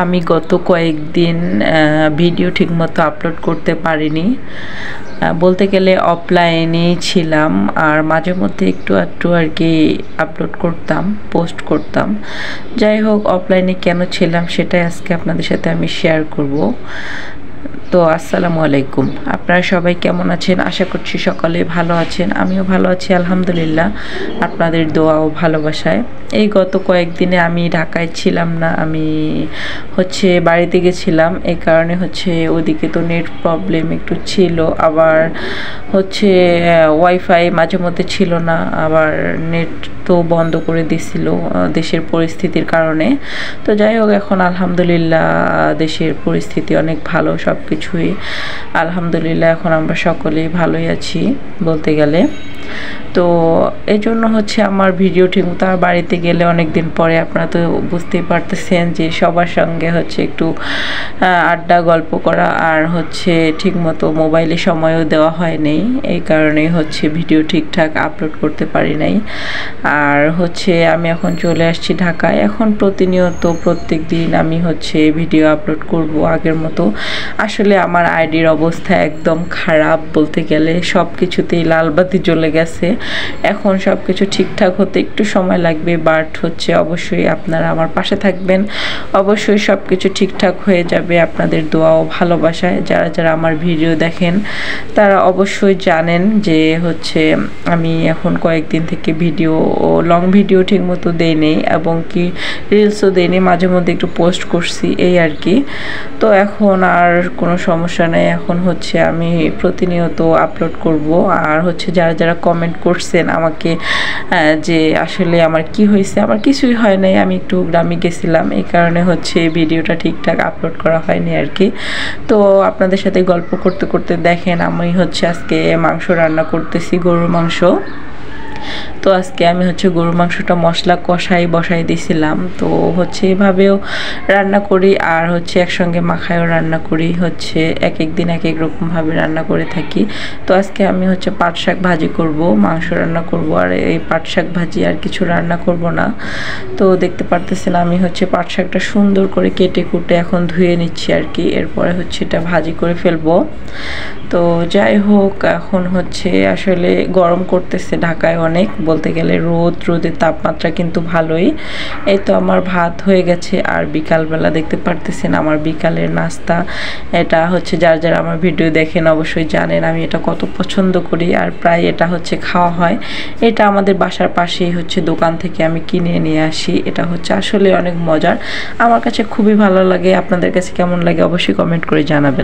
আমি গত কয়েকদিন ভিডিও ঠিকমতো আপলোড করতে পারিনি। বলতে গেলে অফলাইনেই ছিলাম, আর মাঝে মধ্যে একটু আর কি আপলোড করতাম, পোস্ট করতাম। যাই হোক, অফলাইনে কেন ছিলাম সেটাই আজকে আপনাদের সাথে আমি শেয়ার করব। তো আসসালামু আলাইকুম, আপনারা সবাই কেমন আছেন? আশা করছি সকলে ভালো আছেন। আমিও ভালো আছি আলহামদুলিল্লাহ, আপনাদের দোয়া ও ভালোবাসায়। এই গত কয়েকদিনে আমি ঢাকায় ছিলাম না, আমি বাড়িতে গেছিলাম। এই কারণে ওদিকে তো নেট প্রবলেম একটু ছিল, আবার ওয়াইফাই মাঝে মধ্যে ছিল না, আবার নেট তো বন্ধ করে দিছিল দেশের পরিস্থিতির কারণে। তো যাই হোক, এখন আলহামদুলিল্লাহ দেশের পরিস্থিতি অনেক ভালো, সব কিছুই আলহামদুলিল্লাহ এখন আমরা সকলেই ভালোই আছি বলতে গেলে। তো এই জন্য আমার ভিডিও ঠিকমতো বাড়িতে গেলে অনেক দিন পরে, আপনারা তো বুঝতেই পারতেছেন যে সবার সঙ্গে একটু আড্ডা গল্প করা, আর ঠিকমতো মোবাইলে সময়ও দেওয়া হয় নাই। এই কারণেই ভিডিও ঠিকঠাক আপলোড করতে পারি নাই। আর আমি এখন চলে আসছি ঢাকায়। এখন প্রতিনিয়ত প্রত্যেক দিন আমি ভিডিও আপলোড করব আগের মতো। আসলে আমার আইডির অবস্থা একদম খারাপ বলতে গেলে, সব কিছুতেই লাল বাতি জ্বলে গেছে। এখন সব কিছু ঠিকঠাক হতে একটু সময় লাগবে, বাট অবশ্যই আপনারা আমার পাশে থাকবেন, অবশ্যই সব কিছু ঠিকঠাক হয়ে যাবে আপনাদের দোয়া ও ভালোবাসায়। যারা যারা আমার ভিডিও দেখেন তারা অবশ্যই জানেন যে আমি এখন কয়েকদিন থেকে ভিডিও ও লং ভিডিও ঠিকমতো দেই নেই, এবং কি রিলসও দেই নেই, মাঝে মধ্যে একটু পোস্ট করছি এই আর কি। তো এখন আর কোনো সমস্যা নেই, এখন আমি প্রতিনিয়ত আপলোড করব। আর যারা যারা কমেন্ট করছেন আমাকে যে আসলে আমার কি হয়েছে, আমার কিছুই হয় নাই, আমি একটু গ্রামে গেছিলাম, এই কারণে ভিডিওটা ঠিকঠাক আপলোড করা হয়নি আর কি। তো আপনাদের সাথে গল্প করতে করতে দেখেন আমি আজকে মাংস রান্না করতেছি, গরুর মাংস। তো আজকে আমি গরুর মাংসটা মশলা বসাই দিয়েছিলাম। তো এভাবেও রান্না করি, আর একসঙ্গে মাখায়ও রান্না করি, এক এক দিন এক এক রকমভাবে রান্না করে থাকি। তো আজকে আমি পাট শাক ভাজি করব, মাংস রান্না করব, আর এই পাট শাক ভাজি আর কিছু রান্না করব না। তো দেখতে পারতেছেন আমি পাট শাকটা সুন্দর করে কেটে কুটে এখন ধুয়ে নিচ্ছি আর কি, এরপরে এটা ভাজি করে ফেলবো। তো যাই হোক, এখন আসলে গরম করতেছে ঢাকায় অনেক, বলতে গেলে রোদের তাপমাত্রা কিন্তু ভালোই। এই তো আমার ভাত হয়ে গেছে, আর বিকালবেলা দেখতে পারতেছেন আমার বিকালের নাস্তা। এটা যারা যারা আমার ভিডিও দেখেন অবশ্যই জানেন আমি এটা কত পছন্দ করি, আর প্রায় এটা খাওয়া হয়। এটা আমাদের বাসার পাশেই দোকান থেকে আমি কিনে নিয়ে আসি। এটা আসলে অনেক মজার, আমার কাছে খুবই ভালো লাগে। আপনাদের কাছে কেমন লাগে অবশ্যই কমেন্ট করে জানাবেন।